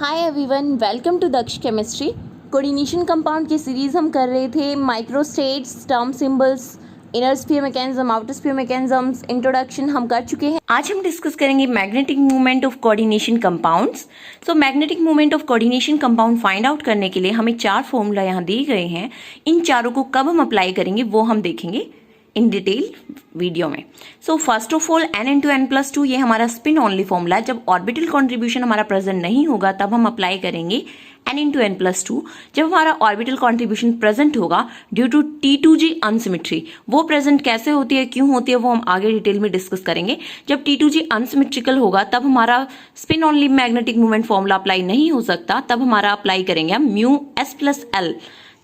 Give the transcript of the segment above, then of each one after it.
Hi everyone, welcome to Daksh chemistry. Coordination compound की series हम कर रहे थे। Microstates, term symbols, inner sphere mechanism, outer sphere mechanisms, introduction हम कर चुके हैं। आज हम डिस्कस करेंगे magnetic movement of coordination compounds. So magnetic movement of coordination compound find out करने के लिए हमें 4 फॉर्मूला यहाँ दिए गए हैं। इन चारों को कब हम अप्लाई करेंगे वो हम देखेंगे इन डिटेल वीडियो में। So first of all n into N plus two, ये हमारा स्पिन ओनली फॉर्मूला है। जब ऑर्बिटल कॉन्ट्रीब्यूशन हमारा प्रेजेंट नहीं होगा तब हम अप्लाई करेंगे n into N plus two. जब हमारा ऑर्बिटल कॉन्ट्रीब्यूशन प्रेजेंट होगा ड्यू टू T2G अनसिमेट्री, वो प्रेजेंट कैसे होती है, क्यों होती है, वो हम आगे डिटेल में डिस्कस करेंगे। जब T2G अनसिमेट्रिकल होगा तब हमारा spin only magnetic movement formula apply नहीं हो सकता, तब हमारा अप्लाई करेंगे हम mu S plus L,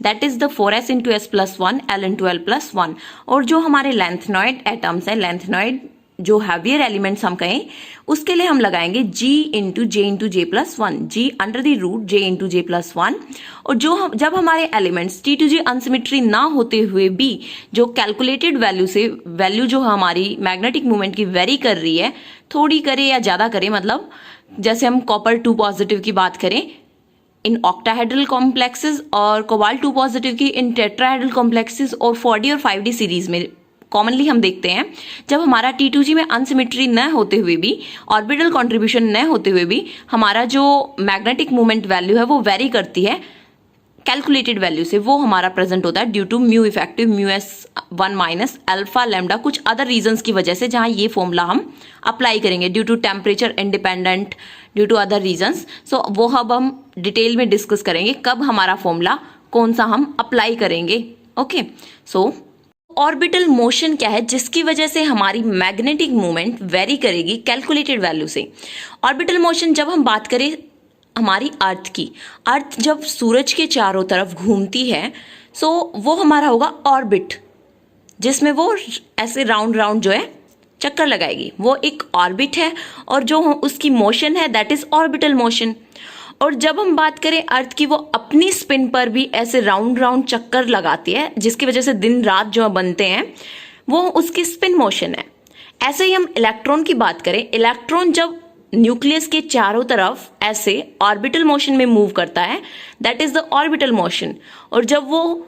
that is the 4s into S plus one, L into L plus one. और जो हमारे लेंथनॉइड एटम्स है, लेंथनॉइड जो हैवियर एलिमेंट्स हम कहें, उसके लिए हम लगाएंगे g into J plus one, G under the root J into J plus one. और जब हमारे एलिमेंट्स T2G अनसिमेट्री ना होते हुए भी जो कैलकुलेटेड वैल्यू से वैल्यू जो हमारी मैग्नेटिक मूवमेंट की वेरी कर रही है, थोड़ी करे या ज्यादा करे, मतलब जैसे हम कॉपर 2 पॉजिटिव की बात करें इन ऑक्टाहेड्रल कॉम्प्लेक्सेस और कोबाल्ट 2 पॉजिटिव की इन टेट्राहेड्रल कॉम्प्लेक्सेस और 4D और 5D सीरीज में कॉमनली हम देखते हैं। जब हमारा T2G में अनसिमेट्री न होते हुए भी, ऑर्बिटल कंट्रीब्यूशन न होते हुए भी हमारा जो मैग्नेटिक मूवमेंट वैल्यू है वो वेरी करती है कैलकुलेटेड वैल्यू से, वो हमारा प्रेजेंट होता है due to mu effective, mu S one minus alpha lambda, कुछ अदर रीजंस की वजह से, जहां ये फॉर्मूला हम अप्लाई करेंगे due to temperature independent, due to other reasons. So वो अब हम डिटेल में डिस्कस करेंगे कब हमारा फॉर्मूला कौन सा हम अप्लाई करेंगे। ओके, सो ऑर्बिटल मोशन क्या है जिसकी वजह से हमारी मैग्नेटिक मूवमेंट वेरी करेगी कैलकुलेटेड वैल्यू से। ऑर्बिटल मोशन जब हम बात करें हमारी अर्थ की, अर्थ जब सूरज के चारों तरफ घूमती है, सो वो हमारा होगा ऑर्बिट, जिसमें वो ऐसे राउंड राउंड जो है चक्कर लगाएगी, वो एक ऑर्बिट है। और जो उसकी मोशन है दैट इज ऑर्बिटल मोशन। और जब हम बात करें अर्थ की, वो अपनी स्पिन पर भी ऐसे राउंड राउंड चक्कर लगाती है, जिसकी वजह से दिन रात जो बनते हैं वो उसकी स्पिन मोशन है। ऐसे ही हम इलेक्ट्रॉन की बात करें, इलेक्ट्रॉन जब न्यूक्लियस के चारों तरफ ऐसे ऑर्बिटल मोशन में मूव करता है, that is the orbital motion. और जब वो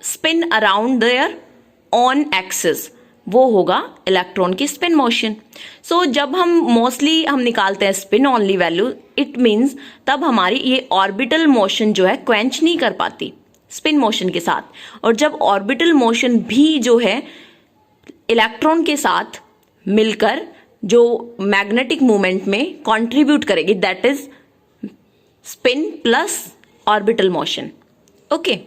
spin around their on axis, वो होगा इलेक्ट्रॉन की स्पिन मोशन। सो जब हम मोस्टली हम निकालते हैं spin only value, it means तब हमारी ये ऑर्बिटल मोशन जो है क्वेंच नहीं कर पाती स्पिन मोशन के साथ। और जब ऑर्बिटल मोशन भी जो है इलेक्ट्रॉन के साथ मिलकर जो मैग्नेटिक मूवमेंट में कंट्रीब्यूट करेगी, that is spin plus orbital motion. Okay,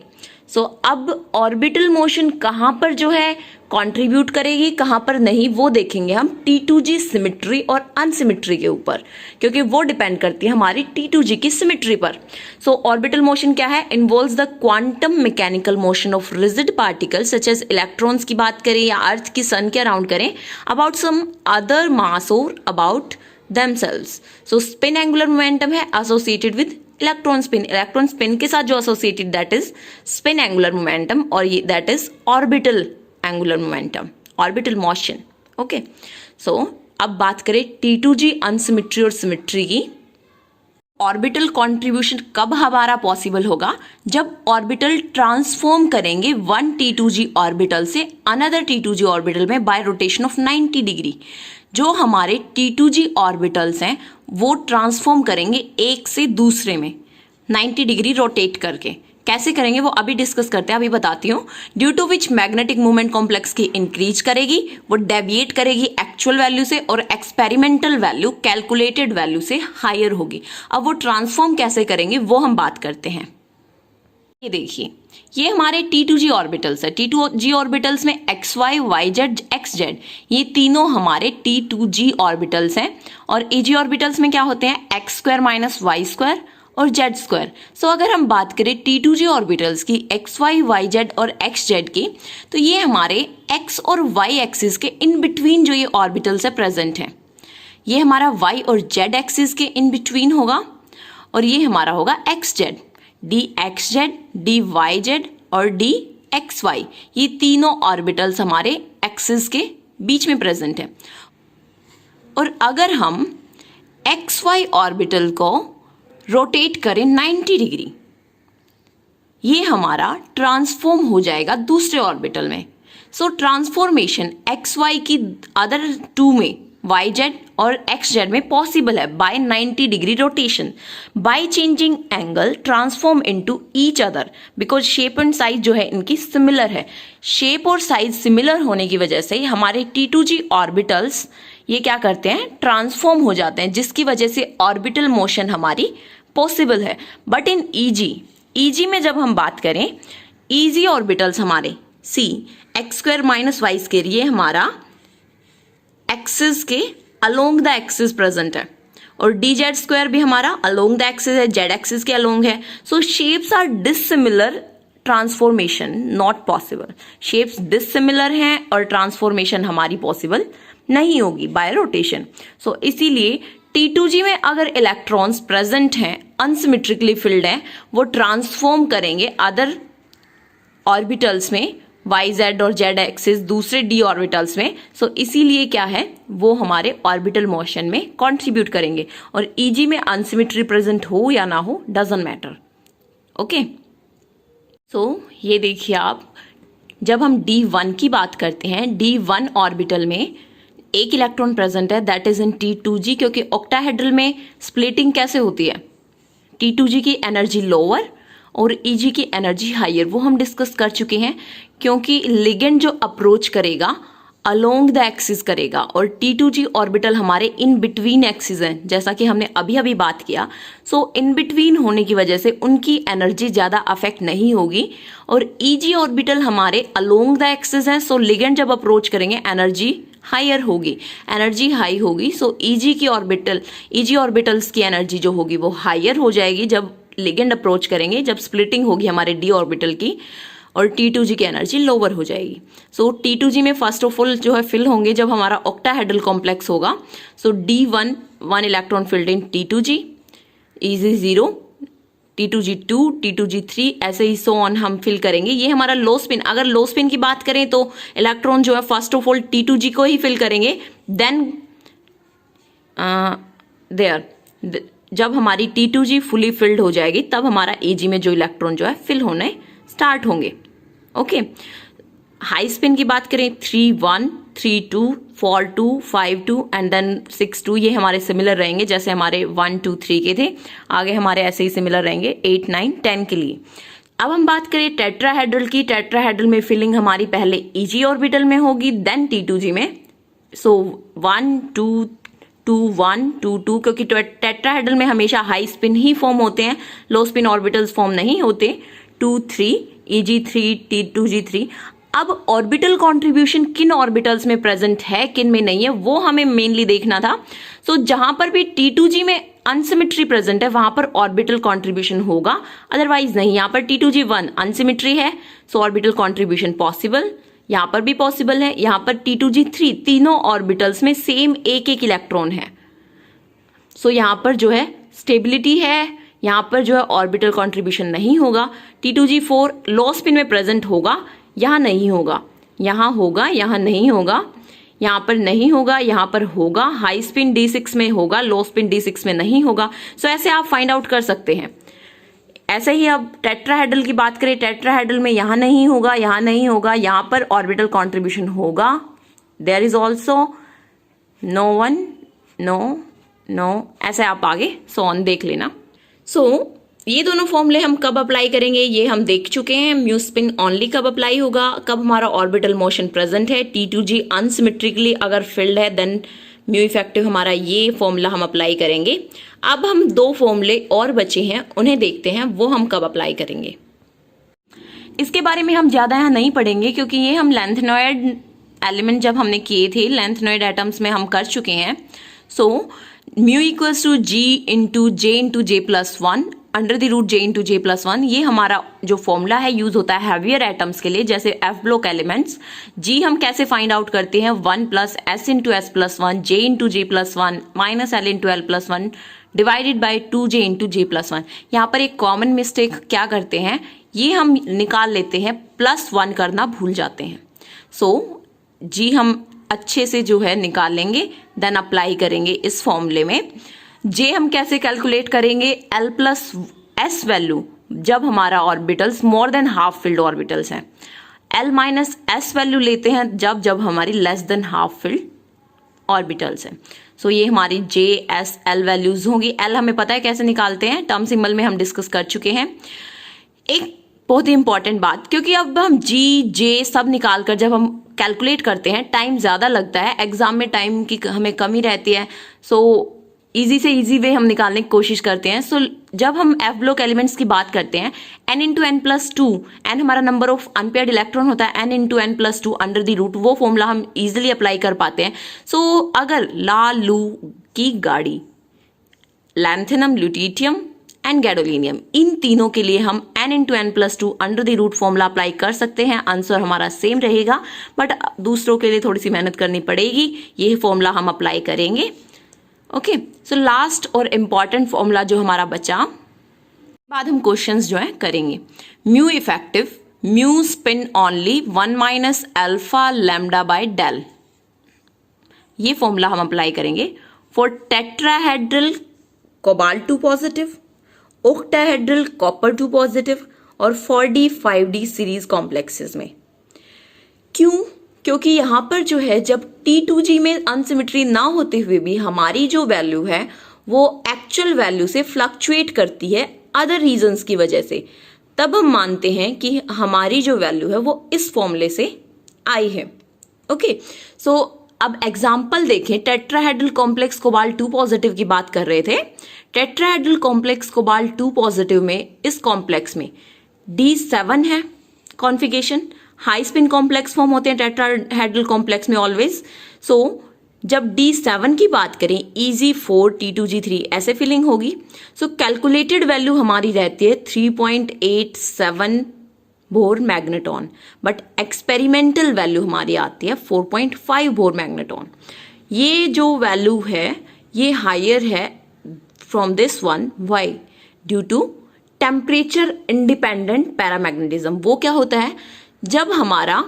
so अब ऑर्बिटल मोशन कहां पर जो है कंट्रीब्यूट करेगी, कहां पर नहीं, वो देखेंगे हम T2G सिमेट्री और अनसिमेट्री के ऊपर, क्योंकि वो डिपेंड करती है हमारी T2G की सिमेट्री पर। सो ऑर्बिटल मोशन क्या है, involves the quantum mechanical motion of rigid particle such as electrons की बात करें या अर्थ की सन के अराउंड करें, अबाउट सम अदर मास और about themselves. So spin angular momentum है associated with electron spin, electron spin के साथ जो associated that is spin angular momentum, और ये that is orbital angular momentum, orbital motion. Okay, so अब बात करें T2G अनसिमेट्री और सिमेट्री की। ऑर्बिटल कंट्रीब्यूशन कब हमारा पॉसिबल होगा, जब ऑर्बिटल ट्रांसफॉर्म करेंगे वन T2G ऑर्बिटल से अनदर T2G ऑर्बिटल में बाय रोटेशन ऑफ 90 डिग्री। जो हमारे T2G ऑर्बिटल्स हैं वो ट्रांसफॉर्म करेंगे एक से दूसरे में 90 डिग्री रोटेट करके। कैसे करेंगे वो अभी डिस्कस करते हैं, अभी बताती हूँ। Due to which magnetic movement complex की इंक्रीज करेगी, वो डेविएट करेगी एक्चुअल वैल्यू से, और एक्सपेरिमेंटल वैल्यू कैलकुलेटेड वैल्यू से हायर होगी। अब वो ट्रांसफॉर्म कैसे करेंगे वो हम बात करते हैं। ये देखिए, ये हमारे T2G ऑर्बिटल्स है। T2G ऑर्बिटल्स में XY, YZ, XZ, ये तीनों हमारे T2G ऑर्बिटल्स हैं। और AG ऑर्बिटल्स में क्या होते हैं, x square minus Y square और z स्क्वायर। सो अगर हम बात करें T2G ऑर्बिटल्स की XY, YZ और XZ की, तो ये हमारे x और y एक्सिस के इन बिटवीन जो ये ऑर्बिटल्स है प्रेजेंट है। ये हमारा y और z एक्सिस के इन बिटवीन होगा, और ये हमारा होगा XZ, dxz, dyz और dxy, ये तीनों ऑर्बिटल्स हमारे एक्सिस के बीच में प्रेजेंट है। और अगर हम XY ऑर्बिटल को रोटेट करें 90 डिग्री, ये हमारा ट्रांसफॉर्म हो जाएगा दूसरे ऑर्बिटल में। सो ट्रांसफॉर्मेशन एक्स वाई की अदर टू में वाई जेड और एक्स जेड में पॉसिबल है by 90 degree rotation, by changing angle transform into each other, because shape and size जो है इनकी सिमिलर है। शेप और साइज सिमिलर होने की वजह से हमारे T2G ऑर्बिटल्स ये क्या करते हैं, ट्रांसफॉर्म हो जाते हैं, जिसकी वजह से ऑर्बिटल मोशन हमारी पॉसिबल है। बट इन ईजी में जब हम बात करें, ईजी ऑर्बिटल्स हमारे सी x square minus Y square, ये हमारा एक्सिस के अलोंग द एक्सिस प्रेजेंट है, और डी जेड स्क्वायर भी हमारा अलोंग द एक्सिस है, जेड एक्सिस के अलोंग है। So shapes are dissimilar, transformation not possible. Shapes dissimilar हैं और ट्रांसफॉर्मेशन हमारी पॉसिबल नहीं होगी बाय रोटेशन। सो इसीलिए T2G में अगर इलेक्ट्रॉन्स प्रेजेंट हैं, अनसिमेट्रिकली फिल्ड हैं, वो ट्रांसफॉर्म करेंगे अदर ऑर्बिटल्स में, वाई जेड और जेड एक्सिस दूसरे डी ऑर्बिटल्स में। सो इसीलिए क्या है, वो हमारे ऑर्बिटल मोशन में कंट्रीब्यूट करेंगे, और ईजी में अनसिमेट्री प्रेजेंट हो या ना हो डजंट मैटर। ओके, सो ये देखिए आप, जब हम D1 की बात करते हैं, D1 ऑर्बिटल में एक इलेक्ट्रॉन प्रेजेंट है, दैट इज इन T2G, क्योंकि ऑक्टाहेड्रल में स्प्लिटिंग कैसे होती है, T2G की एनर्जी लोअर और EG की एनर्जी हायर, वो हम डिस्कस कर चुके हैं। क्योंकि लिगेंड जो अप्रोच करेगा अलोंग द एक्सिस करेगा, और T2G ऑर्बिटल हमारे इन बिटवीन एक्सिस हैं, जैसा कि हमने अभी अभी बात किया। सो इन बिटवीन होने की वजह से उनकी एनर्जी ज़्यादा अफेक्ट नहीं होगी, और EG ऑर्बिटल हमारे अलोंग द एक्सिस हैं। सो लिगेंड जब अप्रोच करेंगे एनर्जी हायर होगी, एनर्जी हाई होगी। सो EG ऑर्बिटल्स की एनर्जी जो होगी वो हायर हो जाएगी जब लिगेंड अप्रोच करेंगे, जब स्प्लिटिंग होगी हमारे D ऑर्बिटल की, और T2G की एनर्जी लोअर हो जाएगी। सो T2G में फर्स्ट ऑफ ऑल जो है फिल होंगे जब हमारा ऑक्टाहेड्रल कॉम्प्लेक्स होगा। सो D1 1 electron filled in T2G, EG 0, T2G 2, T2G 3, ऐसे ही सो ऑन हम फिल करेंगे। ये हमारा लो स्पिन, अगर लो स्पिन की बात करें तो इलेक्ट्रॉन जो है फर्स्ट ऑफ ऑल T2G को ही फिल करेंगे, देन जब हमारी T2G फुली फिल्ड हो जाएगी तब हमारा EG में जो इलेक्ट्रॉन जो है फिल होने स्टार्ट होंगे। ओके, हाई स्पिन की बात करें 3 1, 3 2, 4 2, 5 2 एंड देन 6 2, ये हमारे सिमिलर रहेंगे जैसे हमारे 1 2 3 के थे, आगे हमारे ऐसे ही सिमिलर रहेंगे 8 9 10 के लिए। अब हम बात करें टेट्राहेड्रल की, टेट्राहेड्रल में फिलिंग हमारी पहले EG ऑर्बिटल में होगी, देन T2G में। सो 1 2 2 1 2 2, क्योंकि टेट्राहेड्रल में हमेशा हाई स्पिन ही फॉर्म होते हैं, लो स्पिन ऑर्बिटल्स फॉर्म नहीं होते। 2 3, EG 3, T2G 3। अब ऑर्बिटल कंट्रीब्यूशन किन ऑर्बिटल्स में प्रेजेंट है, किन में नहीं है, वो हमें मेनली देखना था। सो जहां पर भी T2G में अनसिमेट्री प्रेजेंट है वहां पर ऑर्बिटल कंट्रीब्यूशन होगा, अदरवाइज नहीं। यहाँ पर T2G 1 अनसिमेट्री है, सो ऑर्बिटल कंट्रीब्यूशन पॉसिबल, यहाँ पर भी पॉसिबल है। यहाँ पर T2G 3, तीनों ऑर्बिटल्स में सेम एक एक इलेक्ट्रॉन है, सो यहाँ पर जो है स्टेबिलिटी है, यहाँ पर जो है ऑर्बिटल कंट्रीब्यूशन नहीं होगा। T2G 4 लो स्पिन में प्रेजेंट होगा, यहाँ नहीं होगा, यहाँ होगा, यहाँ नहीं होगा, यहाँ पर नहीं होगा, यहाँ पर होगा। हाई स्पिन D6 में होगा, लो स्पिन D6 में नहीं होगा। सो ऐसे आप फाइंड आउट कर सकते हैं। ऐसे ही अब टेट्राहेड्रल की बात करें, टेट्राहेड्रल में यहाँ नहीं होगा, यहाँ नहीं होगा, यहाँ पर ऑर्बिटल कंट्रीब्यूशन होगा। There is also no one, no, ऐसे आप आगे सो ऑन देख लेना। सो ये दोनों फॉर्मूले हम कब अप्लाई करेंगे ये हम देख चुके हैं। म्यू स्पिन ओनली कब अप्लाई होगा, कब हमारा ऑर्बिटल मोशन प्रेजेंट है, T2G अनसिमेट्रिकली अगर फिल्ड है, देन म्यू इफेक्टिव हमारा ये फॉर्मूला हम अप्लाई करेंगे। अब हम 2 फॉर्मूले और बचे हैं, उन्हें देखते हैं वो हम कब अप्लाई करेंगे। इसके बारे में हम ज्यादा यहाँ नहीं पढ़ेंगे क्योंकि ये हम लेंथेनॉइड एलिमेंट जब हमने किए थे, लेंथेनॉइड एटम्स में हम कर चुके हैं। So mu equals to G into J into J plus 1 under the root J into J plus 1, ये हमारा जो फॉर्मूला है यूज होता है हैवियर एटम्स के लिए, जैसे F ब्लॉक एलिमेंट्स। G हम कैसे फाइंड आउट करते हैं, 1 plus S into S plus 1, J into J plus 1 minus L into L plus 1 divided by 2J into J plus 1। यहाँ पर एक कॉमन मिस्टेक क्या करते हैं, ये हम निकाल लेते हैं, प्लस 1 करना भूल जाते हैं। सो G हम अच्छे से जो है निकाल लेंगे, देन अप्लाई करेंगे इस फॉर्मूले में। जे हम कैसे कैलकुलेट करेंगे, L प्लस एस वैल्यू जब हमारा orbitals more than half filled orbitals हैं, L माइनस एस वैल्यू लेते हैं जब जब हमारी less than half filled orbitals हैं। सो ये हमारी जे एस एल वैल्यूज होंगी। L हमें पता है कैसे निकालते हैं, टर्म सिंबल में हम डिस्कस कर चुके हैं। एक बहुत ही इंपॉर्टेंट बात, क्योंकि अब हम जी जे सब निकाल कर जब हम कैलकुलेट करते हैं टाइम ज़्यादा लगता है, एग्जाम में टाइम की हमें कमी रहती है। सो इजी से इजी वे हम निकालने की कोशिश करते हैं। सो जब हम एफ ब्लॉक एलिमेंट्स की बात करते हैं, n into N plus two, N हमारा नंबर ऑफ अनपेयर्ड इलेक्ट्रॉन होता है, n into N plus two under the root, वो फॉर्मूला हम इजिली अप्लाई कर पाते हैं। सो अगर लालू की गाड़ी, लैंथेनम, ल्यूटिटियम एंड गैडोलिनियम, इन तीनों के लिए हम n into N plus two under the root formula apply कर सकते हैं। आंसर हमारा सेम रहेगा, बट दूसरों के लिए थोड़ी सी मेहनत करनी पड़ेगी। ये फॉर्मूला हम अप्लाई करेंगे। ओके, सो लास्ट और इम्पॉर्टेंट फॉर्मूला जो हमारा बचा, बाद हम क्वेश्चंस जो है करेंगे। Mu effective, mu spin only 1 minus alpha lambda by del, ये फॉर्मूला हम अप्लाई करेंगे for tetrahedral cobalt 2 positive, octahedral copper 2 positive और 4D 5D सीरीज कॉम्प्लेक्सेस में। क्यों? क्योंकि यहाँ पर जो है जब T2G में अनसिमेट्री ना होते हुए भी हमारी जो वैल्यू है वो एक्चुअल वैल्यू से फ्लक्चुएट करती है अदर रीजंस की वजह से, तब हम मानते हैं कि हमारी जो वैल्यू है वो इस फॉर्मूले से आई है। ओके, सो अब एग्जाम्पल देखें। टेट्राहेड्रल कॉम्प्लेक्स कोबाल्ट 2 पॉजिटिव की बात कर रहे थे। टेट्राहेड्रल कॉम्प्लेक्स कोबाल्ट 2 पॉजिटिव में, इस कॉम्प्लेक्स में D7 है configuration, high spin complex form होते हैं टेट्राहेड्रल कॉम्प्लेक्स में ऑलवेज। सो जब D7 की बात करें, EG4 T2G3 ऐसे फिलिंग होगी। सो कैलकुलेटेड वैल्यू हमारी रहती है 3.87 Bohr magneton, but experimental value हमारी आती है 4.5 बोर मैग्नेटॉन। ये जो वैल्यू है ये हायर है from this one. Why? Due to temperature independent paramagnetism. वो क्या होता है, जब हमारा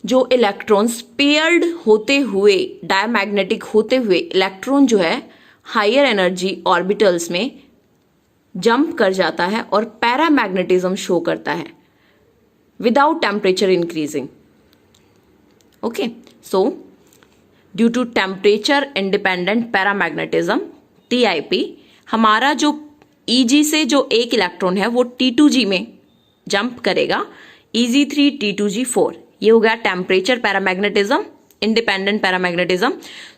जो इलेक्ट्रॉन्स पेयर्ड होते हुए, डायमैग्नेटिक होते हुए इलेक्ट्रॉन जो है हायर एनर्जी ऑर्बिटल्स में जंप कर जाता है और पैरामैग्नेटिज्म शो करता है without temperature increasing. Okay, so due to temperature independent paramagnetism TIP, हमारा जो EG से जो एक इलेक्ट्रॉन है वो T2G में जंप करेगा, EG3 T2G4। ये हो गया टेम्परेचर पैरामैग्नेटिज्म, इंडिपेंडेंट पैरामैग्नेटिज्म।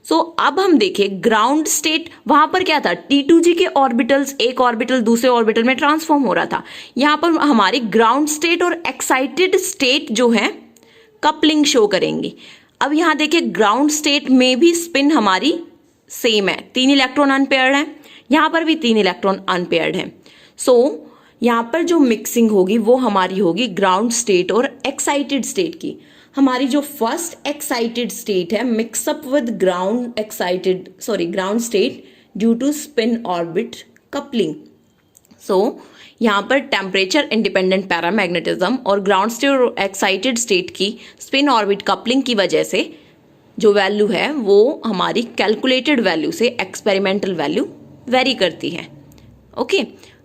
सो अब हम देखें ग्राउंड स्टेट, वहां पर क्या था, T2G के ऑर्बिटल्स एक ऑर्बिटल दूसरे ऑर्बिटल में ट्रांसफॉर्म हो रहा था। यहां पर हमारी ग्राउंड स्टेट और एक्साइटेड स्टेट जो है कपलिंग शो करेंगी। अब यहां देखिए ग्राउंड स्टेट में भी स्पिन हमारी सेम है, 3 इलेक्ट्रॉन अनपेयर्ड है, यहां पर भी 3 इलेक्ट्रॉन अनपेयर्ड है। सो यहां पर जो मिक्सिंग होगी वो हमारी होगी ग्राउंड स्टेट और एक्साइटेड स्टेट की। हमारी जो फर्स्ट एक्साइटेड स्टेट है mix up with ground state due to spin orbit coupling. So यहाँ पर टेम्परेचर इंडिपेंडेंट पैरामैग्नेटिज्म और ग्राउंड स्टेट और एक्साइटेड स्टेट की स्पिन ऑर्बिट कपलिंग की वजह से जो वैल्यू है वो हमारी कैलकुलेटेड वैल्यू से एक्सपेरिमेंटल वैल्यू वेरी करती है। ओके,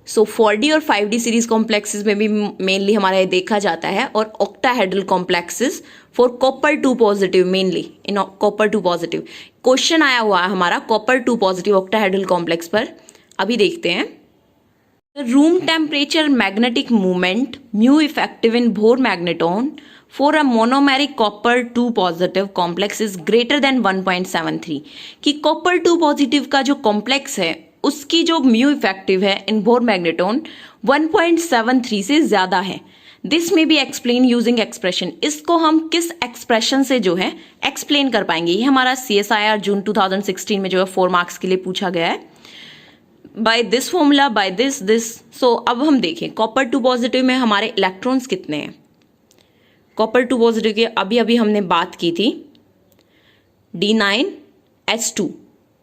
सो 4D और 5D सीरीज कॉम्प्लेक्सेस में भी मेनली हमारा ये देखा जाता है, और octahedral complexes for copper 2 positive, mainly in copper 2 positive. Question आया हुआ है हमारा कॉपर 2 पॉजिटिव ऑक्टाहेड्रल कॉम्प्लेक्स पर, अभी देखते हैं। Room temperature magnetic movement mu effective in bore magneton for a monomeric copper 2 positive complex is greater than 1.73, कि copper 2 positive का जो कॉम्प्लेक्स है उसकी जो म्यू इफेक्टिव है इन बोर मैग्नेटॉन 1.73 से ज्यादा है। दिस में बी एक्सप्लेन यूजिंग एक्सप्रेशन। इसको हम किस एक्सप्रेशन से जो है एक्सप्लेन कर पाएंगे? ये हमारा CSIR जून 2016 में जो है 4 मार्क्स के लिए पूछा गया है। By this formula, by this. So अब हम देखें कॉपर 2 पॉजिटिव में हमारे इलेक्ट्रॉन्स कितने हैं। कॉपर 2 पॉजिटिव की अभी अभी हमने बात की थी, D9H2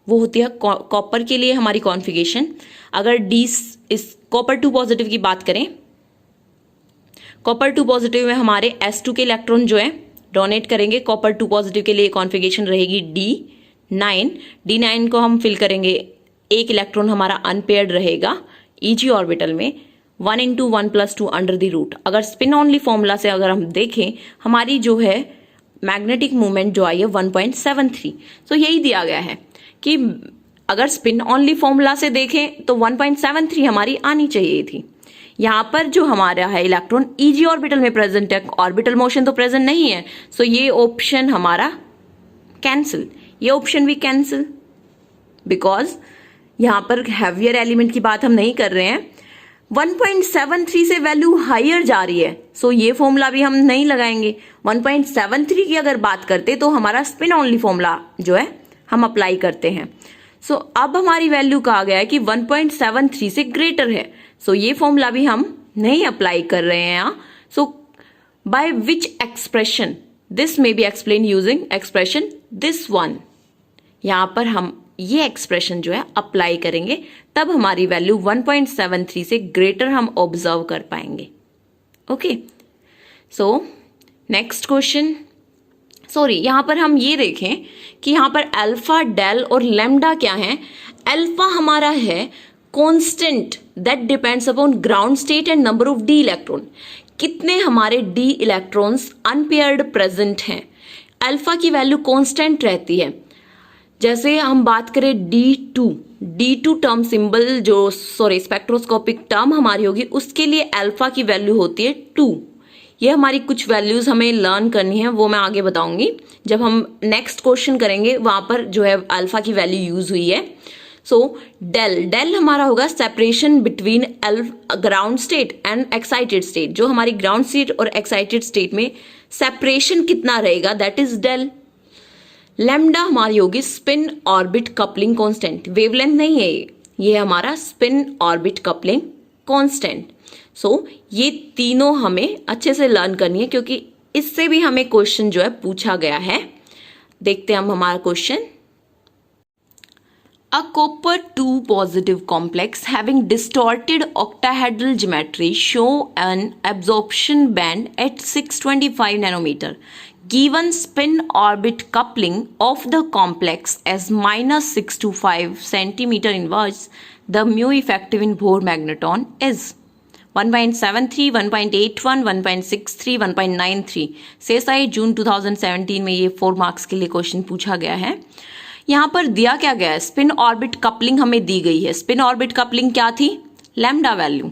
वो होती है कॉपर के लिए हमारी कॉन्फिगरेशन। अगर इस कॉपर 2 पॉजिटिव की बात करें, कॉपर 2 पॉजिटिव में हमारे S2 के इलेक्ट्रॉन जो है डोनेट करेंगे। कॉपर 2 पॉजिटिव के लिए कॉन्फिगरेशन रहेगी D9 को हम फिल करेंगे एक इलेक्ट्रॉन हमारा अनपेयर्ड रहेगा ईजी ऑर्बिटल में 1 × 1 + 2 अंडर द रूट। अगर स्पिन ऑनली फॉर्मूला से अगर हम देखें हमारी जो है मैग्नेटिक मूवमेंट जो आई है 1.73। तो यही दिया गया है कि अगर स्पिन ऑनली फॉर्मूला से देखें तो 1.73 हमारी आनी चाहिए थी। यहाँ पर जो हमारा है इलेक्ट्रॉन ईजी ऑर्बिटल में प्रेजेंट है, ऑर्बिटल मोशन तो प्रेजेंट नहीं है, सो ये ऑप्शन हमारा कैंसिल, ये ऑप्शन भी कैंसिल, बिकॉज यहाँ पर हैवियर एलिमेंट की बात हम नहीं कर रहे हैं। 1.73 से वैल्यू हायर जा रही है, सो ये फॉर्मूला भी हम नहीं लगाएंगे। 1.73 की अगर बात करते तो हमारा स्पिन ऑनली फॉर्मूला जो है हम अप्लाई करते हैं। सो अब हमारी वैल्यू कहा गया है कि 1.73 से ग्रेटर है, सो ये फॉर्मूला भी हम नहीं अप्लाई कर रहे हैं यहाँ। So by which expression this may be explain using expression this one, यहाँ पर हम ये एक्सप्रेशन जो है अप्लाई करेंगे, तब हमारी वैल्यू 1.73 से ग्रेटर हम ऑब्जर्व कर पाएंगे। Okay, so next question, sorry यहाँ पर हम ये देखें कि यहाँ पर अल्फा, डेल और लैम्डा क्या है। अल्फा हमारा है constant that depends upon ground state and number of D electron, कितने हमारे डी इलेक्ट्रॉन्स अनपेयर्ड प्रेजेंट हैं। अल्फा की वैल्यू कांस्टेंट रहती है। जैसे हम बात करें D2 टर्म सिंबल जो स्पेक्ट्रोस्कोपिक टर्म हमारी होगी, उसके लिए अल्फा की वैल्यू होती है 2। ये हमारी कुछ वैल्यूज हमें लर्न करनी है, वो मैं आगे बताऊंगी जब हम नेक्स्ट क्वेश्चन करेंगे, वहां पर जो है अल्फा की वैल्यू यूज हुई है। सो डेल हमारा होगा separation between ground state and excited state, जो हमारी ग्राउंड स्टेट और एक्साइटेड स्टेट में सेपरेशन कितना रहेगा, दैट इज डेल। लैम्डा हमारी होगी spin orbit coupling constant, wavelength नहीं है ये हमारा स्पिन ऑर्बिट कपलिंग कांस्टेंट। सो ये तीनों हमें अच्छे से लर्न करनी है, क्योंकि इससे भी हमें क्वेश्चन जो है पूछा गया है। देखते हैं हम हमारा question. A copper 2 positive complex having distorted octahedral geometry show an absorption band at 625 nanometer. Given spin orbit coupling of the complex as -625 centimeter inverse, the mu effective in Bohr magneton is 1.73, 1.81, 1.63, 1.93। CSI जून 2017 में ये 4 marks के लिए question पूछा गया है। यहाँ पर दिया क्या गया है, स्पिन ऑर्बिट कपलिंग हमें दी गई है। स्पिन ऑर्बिट कपलिंग क्या थी, लैम्डा वैल्यू,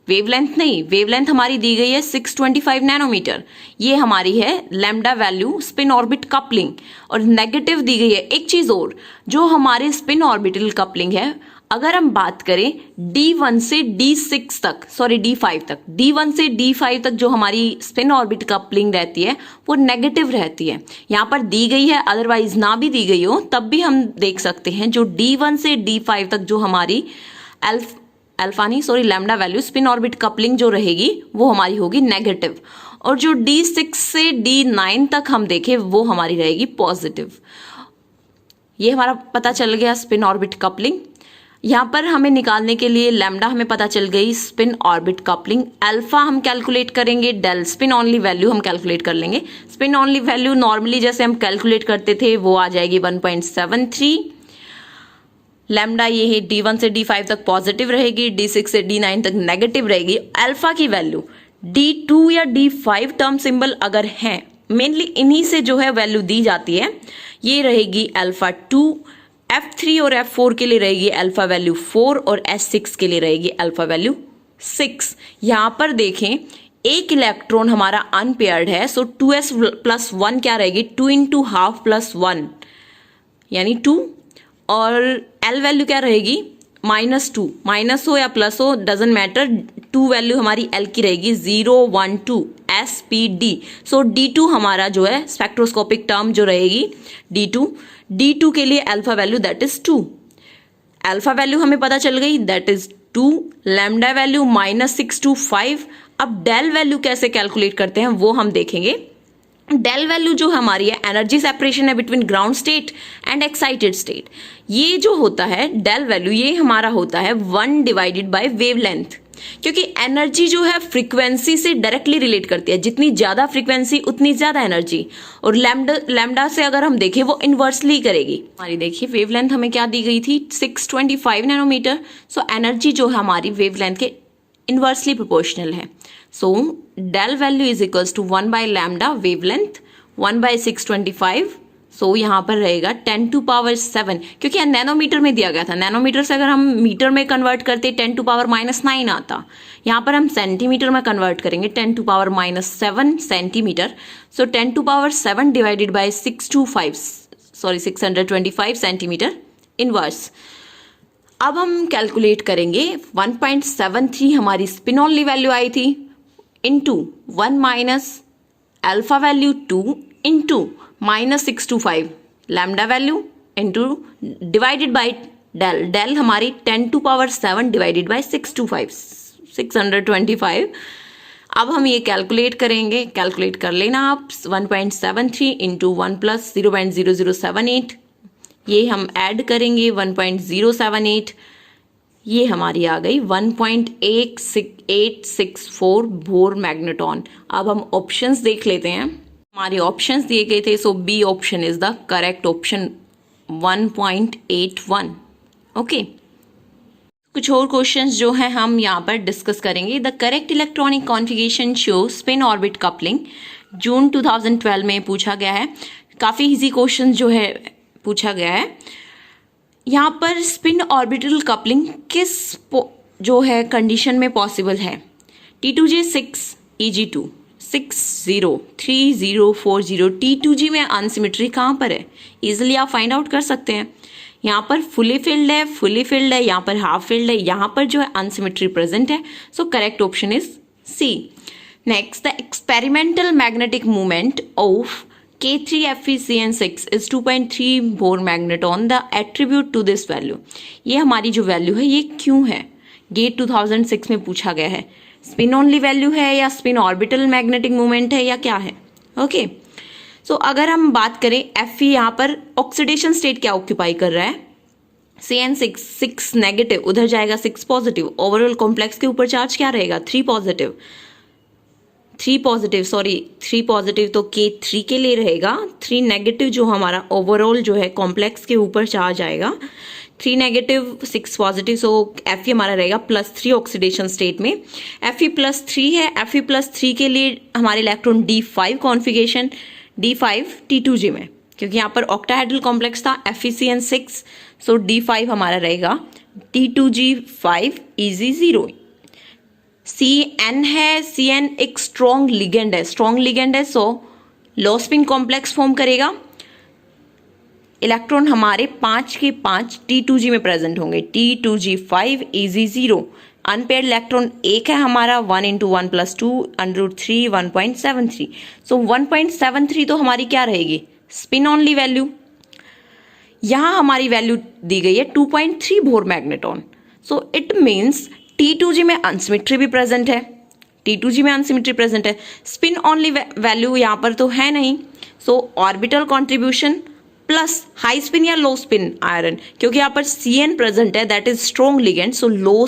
वेवलेंथ नहीं, वेवलेंथ हमारी दी गई है 625 नैनोमीटर, ये हमारी है lambda value spin orbit coupling. और नेगेटिव दी गई है एक चीज और, जो हमारे स्पिन ऑर्बिटल कपलिंग है, अगर हम बात करें D1 से D6 तक, सॉरी D5 तक, D1 से D5 तक जो हमारी स्पिन ऑर्बिट कपलिंग रहती है वो नेगेटिव रहती है। यहाँ पर दी गई है, अदरवाइज ना भी दी गई हो तब भी हम देख सकते हैं जो D1 से D5 तक जो हमारी lambda value spin orbit coupling जो रहेगी वो हमारी होगी नेगेटिव, और जो D6 से D9 तक हम देखें वो हमारी रहेगी पॉजिटिव। ये हमारा पता चल गया स्पिन ऑर्बिट कपलिंग। यहाँ पर हमें निकालने के लिए लैम्डा हमें पता चल गई, स्पिन ऑर्बिट कपलिंग, अल्फा हम कैलकुलेट करेंगे, डेल स्पिन ऑनली वैल्यू हम कैलकुलेट कर लेंगे। स्पिन ऑनली वैल्यू नॉर्मली जैसे हम कैलकुलेट करते थे वो आ जाएगी 1.73। लैम्डा ये है D1 से D5 तक पॉजिटिव रहेगी, D6 से D9 तक नेगेटिव रहेगी। अल्फा की वैल्यू D2 या D5 टर्म सिंबल अगर हैं, मेनली इन्हीं से जो है वैल्यू दी जाती है, ये रहेगी अल्फा 2। F3 और F4 के लिए रहेगी अल्फा वैल्यू 4 और S6 के लिए रहेगी अल्फा वैल्यू 6। यहाँ पर देखें एक इलेक्ट्रॉन हमारा अनपेयर्ड है, सो 2s+1 क्या रहेगी, 2 × ½ + 1 यानी 2, और L वैल्यू क्या रहेगी -2, माइनस हो या प्लस हो डजेंट मैटर, 2 वैल्यू हमारी L की रहेगी 0, 1, 2 SPD। सो D2 हमारा जो है स्पेक्ट्रोस्कोपिक टर्म जो रहेगी D2 के लिए alpha value that is 2। Alpha value हमें पता चल गई दैट इज 2, लैम्डा वैल्यू -625। अब डेल वैल्यू कैसे कैलकुलेट करते हैं वो हम देखेंगे। डेल वैल्यू जो हमारी है एनर्जी सेपरेशन है between ground state and excited state. ये जो होता है डेल वैल्यू, ये हमारा होता है 1 डिवाइडेड बाय वेवलेंथ। क्योंकि एनर्जी जो है फ्रीक्वेंसी से डायरेक्टली रिलेट करती है, जितनी ज़्यादा फ्रीक्वेंसी उतनी ज़्यादा एनर्जी, और लैम्डा से अगर हम देखें वो इन्वर्सली करेगी। हमारी देखिए वेवलेंथ हमें क्या दी गई थी 625 नैनोमीटर। सो एनर्जी जो है हमारी वेवलेंथ के इन्वर्सली प्रोपोर्शनल है। So del value is equals to 1 by lambda wavelength 1 by 625। So यहाँ पर रहेगा 10⁻⁷, क्योंकि नैनोमीटर में दिया गया था। नैनोमीटर से अगर हम मीटर में कन्वर्ट करते 10⁻⁹ आता। यहाँ पर हम सेंटीमीटर में कन्वर्ट करेंगे 10⁻⁷ centimetre. So 10⁻⁷ divided by 625 centimetre inverse. अब हम कैलकुलेट करेंगे 1.73 हमारी स्पिन ऑनली वैल्यू आई थी, into 1 minus alpha value 2 into -625 lambda value into divided by del. Del हमारी 10⁻⁷ डिवाइडेड बाई 625। अब हम ये कैलकुलेट करेंगे, कैलकुलेट कर लेना आप। 1.73 इंटू 1 प्लस 0.0078, ये हम ऐड करेंगे 1.078, ये हमारी आ गई 1.864 बोर मैग्नेटॉन। अब हम ऑप्शंस देख लेते हैं। हमारे ऑप्शंस दिए गए थे, so B option is the correct option 1.81। Okay, कुछ और क्वेश्चंस जो हैं हम यहाँ पर डिस्कस करेंगे। The correct electronic configuration show spin orbit coupling, June 2012 में पूछा गया है। काफ़ी इजी क्वेश्चन जो है पूछा गया है। यहाँ पर स्पिन ऑर्बिटल कपलिंग किस जो है कंडीशन में पॉसिबल है? T2J 6 EG2 603040 T2G में अनसिमेट्री कहाँ पर है? इजिली आप फाइंड आउट कर सकते हैं। यहाँ पर फुली फिल्ड है, यहाँ पर हाफ फिल्ड है, यहाँ पर जो है अनसिमेट्री प्रेजेंट है। So correct option is C. Next, the experimental magnetic movement of K3FeCN6 is 2.3 Bohr magneton. The attribute to this value, ये हमारी जो वैल्यू है ये क्यों है? गेट 2006 में पूछा गया है। स्पिन ओनली वैल्यू है या स्पिन ऑर्बिटल मैग्नेटिक मूवमेंट है या क्या है? ओके, सो अगर हम बात करें Fe, यहाँ पर ऑक्सीडेशन स्टेट क्या ऑक्यूपाई कर रहा है? CN6 नेगेटिव, उधर जाएगा 6 पॉजिटिव। ओवरऑल कॉम्प्लेक्स के ऊपर चार्ज क्या रहेगा? 3 पॉजिटिव। 3 पॉजिटिव तो K3 के लिए रहेगा। 3 नेगेटिव जो हमारा ओवरऑल जो है कॉम्प्लेक्स के ऊपर चार्ज आएगा। 3 नेगेटिव 6 पॉजिटिव, सो Fe हमारा रहेगा +3 ऑक्सीडेशन स्टेट में। Fe+3 है। Fe+3 के लिए हमारे electron D5 configuration, D5 T2G में, क्योंकि यहाँ पर ऑक्टाहेड्रल कॉम्प्लेक्स था FeCN6, सो D5 हमारा रहेगा T2G5 EG0। Cn है, Cn एक स्ट्रॉन्ग लिगेंड है, so low spin complex form करेगा। इलेक्ट्रॉन हमारे 5 के 5 T2G में प्रेजेंट होंगे, T2G5 EG0। अनपेयर्ड इलेक्ट्रॉन एक है हमारा, 1 × 1 + 2 √3 1.73। सो 1.73 तो हमारी क्या रहेगी? Spin only value. यहाँ हमारी वैल्यू दी गई है 2.3 Bohr magneton. So it means T2G में अनसिमेट्री भी प्रेजेंट है, स्पिन ऑनली वैल्यू यहाँ पर तो है नहीं। So orbital contribution plus high spin या लो स्पिन आयरन, क्योंकि यहाँ पर Cn प्रेजेंट है, that is strong ligand, so low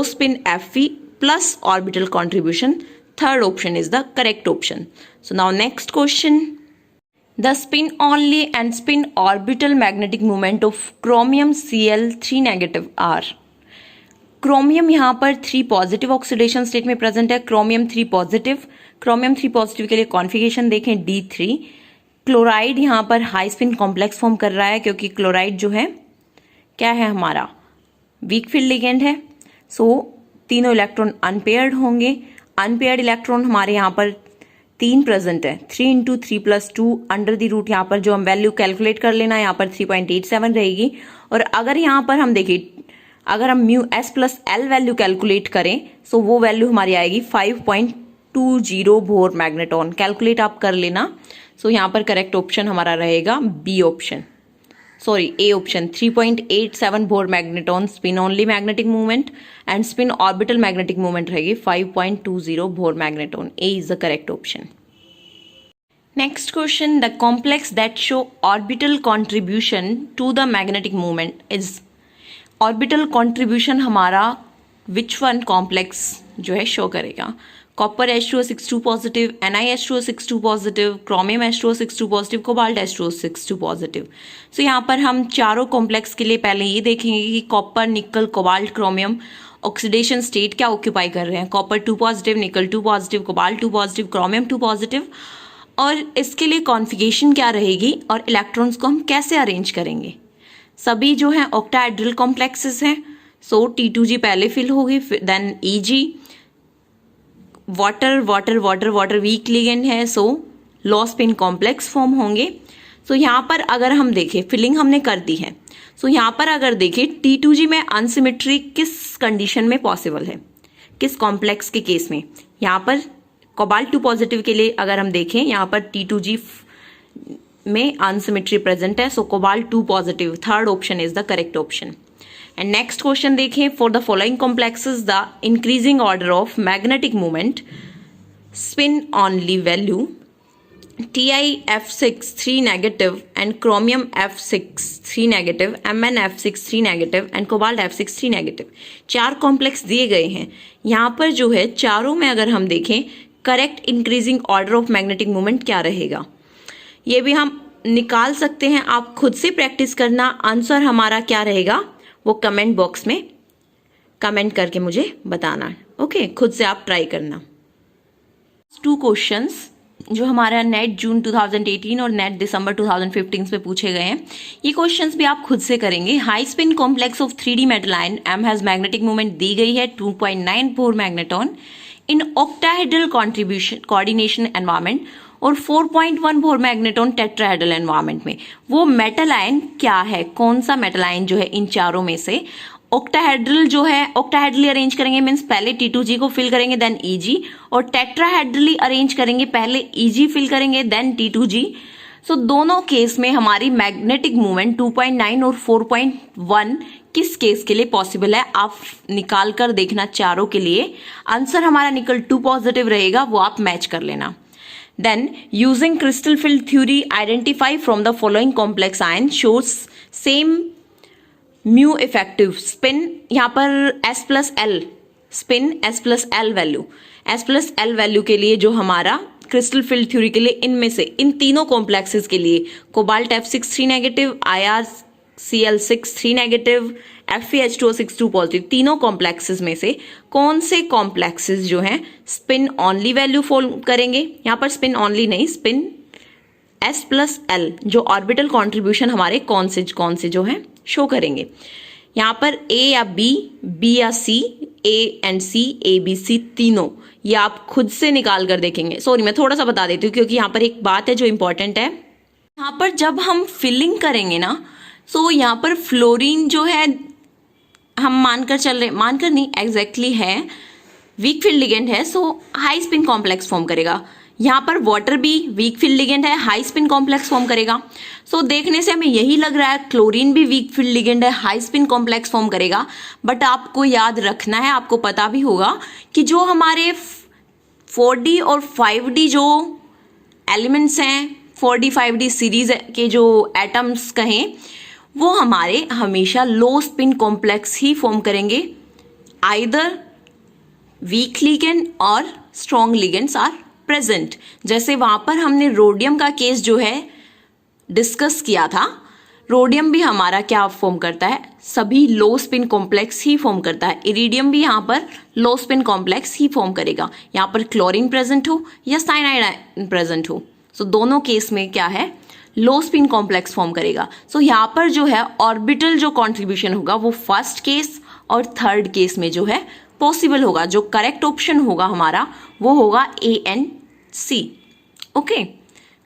spin Fe plus orbital contribution. Third option is the correct option. So now next question, the spin only and spin orbital magnetic movement of chromium Cl3 negative are. Chromium यहाँ पर 3 positive oxidation state में present है। Chromium 3 positive के लिए configuration देखें D3। Chloride यहाँ पर high spin complex form कर रहा है, क्योंकि क्लोराइड जो है क्या है हमारा? वीक फील्ड लिगेंड है। सो तीनों इलेक्ट्रॉन अनपेयर्ड होंगे। अनपेयर्ड इलेक्ट्रॉन हमारे यहाँ पर 3 प्रेजेंट है। 3 × 3 + 2 √, यहाँ पर जो हम वैल्यू कैलकुलेट कर लेना, यहाँ पर 3.87 रहेगी। और अगर यहाँ पर हम देखें, अगर हम μs+l वैल्यू कैलकुलेट करें, सो वो वैल्यू हमारी आएगी 5.20 बोर मैग्नेटॉन। कैलकुलेट आप कर लेना। सो यहाँ पर करेक्ट ऑप्शन हमारा रहेगा A option 3.87 Bohr magneton spin only magnetic movement, and spin orbital magnetic movement रहेगी 5.20 Bohr magneton. A is the correct option. Next question, the complex that show orbital contribution to the magnetic movement is. Orbital contribution हमारा which one complex जो है show करेगा। Copper H2O6 positive, NiH2O6 positive, chromium H2O6 positive, cobalt H2O6 positive. So यहाँ पर हम चारों complex के लिए पहले ये देखेंगे कि कॉपर, निकल, कोबाल्ट, क्रोमियम ऑक्सीडेशन स्टेट क्या ऑक्यूपाई कर रहे हैं। कॉपर 2 पॉजिटिव, निकल 2 positive, cobalt 2 positive, chromium 2 positive, और इसके लिए कॉन्फ़िगरेशन क्या रहेगी और इलेक्ट्रॉन्स को हम कैसे अरेंज करेंगे। सभी जो है ऑक्टाहेड्रल कॉम्प्लेक्सेस हैं। सो T2G पहले फिल होगी, then EG, water water water water weak ligand है, so low spin complex form होंगे। सो यहाँ पर अगर हम देखें, फिलिंग हमने कर दी है। सो यहाँ पर अगर देखें T2G में अनसिमेट्री किस कंडीशन में पॉसिबल है, किस कॉम्प्लेक्स के केस में। यहाँ पर कोबाल्ट 2 पॉजिटिव के लिए अगर हम देखें, यहाँ पर T2G में अनसिमेट्री प्रेजेंट है, so cobalt 2 positive, third option is the correct option. And next question देखें, for the following complexes the increasing order of magnetic moment spin only value TiF6 3 negative and chromium F6 3 negative, Mn F6 3 negative and cobalt F6 3 negative। चार complex दिए गए हैं। यहाँ पर जो है चारों में अगर हम देखें correct increasing order of magnetic moment क्या रहेगा, ये भी हम निकाल सकते हैं। आप खुद से प्रैक्टिस करना, आंसर हमारा क्या रहेगा वो कमेंट बॉक्स में कमेंट करके मुझे बताना। ओके, खुद से आप ट्राई करना। 2 क्वेश्चंस जो हमारा नेट जून 2018 और नेट दिसंबर 2015 में पूछे गए हैं, ये क्वेश्चंस भी आप खुद से करेंगे। High spin complex of 3D metal ion M has magnetic moment दी गई है 2.94 magneton in octahedral contribution coordination environment और 4.14 मैग्नेटॉन टेट्राहेड्रल एनवायरमेंट में। वो मेटल आयन क्या है, कौन सा मेटल आयन जो है इन चारों में से ऑक्टाहेड्रल जो है, ऑक्टाहेड्रली अरेंज करेंगे मीन्स पहले T2G को फिल करेंगे देन EG, और टेट्राहेड्रली अरेंज करेंगे पहले EG फिल करेंगे देन T2G। सो दोनों केस में हमारी मैग्नेटिक मूवमेंट 2.9 और 4.1 किस केस के लिए पॉसिबल है, आप निकाल कर देखना चारों के लिए। आंसर हमारा निकल 2 पॉजिटिव रहेगा, वो आप मैच कर लेना। Then using crystal field theory identify from the following complex ion shows same mu effective spin. यहाँ पर S+L spin, S+L value, S+L value के लिए जो हमारा क्रिस्टल फील्ड थ्योरी के लिए इनमें से इन तीनों कॉम्प्लेक्सेस के लिए cobalt F6 3 negative, IrCl6 3 negative, FeH2O6 2 positive, तीनों कॉम्प्लेक्सेस में से कौन से कॉम्प्लेक्सेस जो हैं स्पिन ऑनली वैल्यू फॉर्म करेंगे। यहाँ पर स्पिन ऑनली नहीं, स्पिन S+L जो ऑर्बिटल कॉन्ट्रीब्यूशन हमारे कौन से जो हैं शो करेंगे। यहाँ पर A या B या C, A and C, A B C तीनों, ये आप खुद से निकाल कर देखेंगे। सॉरी, मैं थोड़ा सा बता देती हूँ क्योंकि यहाँ पर एक बात है जो इंपॉर्टेंट है। यहाँ पर जब हम फिलिंग करेंगे ना, सो यहाँ पर फ्लोरीन जो है हम मानकर नहीं एग्जैक्टली है, वीक फील्ड लिगेंड है, सो हाई स्पिन कॉम्प्लेक्स फॉर्म करेगा। यहाँ पर वाटर भी वीक फील्ड लिगेंड है, हाई स्पिन कॉम्प्लेक्स फॉर्म करेगा। सो देखने से हमें यही लग रहा है क्लोरीन भी वीक फील्ड लिगेंड है, हाई स्पिन कॉम्प्लेक्स फॉर्म करेगा। बट आपको याद रखना है, आपको पता भी होगा कि जो हमारे 4D और 5D जो एलिमेंट्स हैं, 4D 5D सीरीज के जो एटम्स कहें, वो हमारे हमेशा लो स्पिन कॉम्प्लेक्स ही फॉर्म करेंगे। आइदर वीक लिगेंड और स्ट्रॉन्ग लिगेंड्स आर प्रेजेंट। जैसे वहां पर हमने रोडियम का केस जो है डिस्कस किया था, रोडियम भी हमारा क्या फॉर्म करता है, सभी लो स्पिन कॉम्प्लेक्स ही फॉर्म करता है। इरिडियम भी यहाँ पर लो स्पिन कॉम्प्लेक्स ही फॉर्म करेगा, यहाँ पर क्लोरीन प्रेजेंट हो या साइनाइड प्रेजेंट हो। सो दोनों केस में क्या है, लो स्पिन कॉम्प्लेक्स फॉर्म करेगा। सो यहाँ पर जो है ऑर्बिटल जो कॉन्ट्रीब्यूशन होगा वो फर्स्ट केस और थर्ड केस में जो है पॉसिबल होगा। जो करेक्ट ऑप्शन होगा हमारा वो होगा A and C। Okay,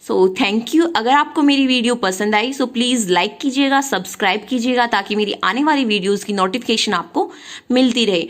so thank you. अगर आपको मेरी वीडियो पसंद आई सो प्लीज़ लाइक कीजिएगा, सब्सक्राइब कीजिएगा ताकि मेरी आने वाली वीडियोस की नोटिफिकेशन आपको मिलती रहे।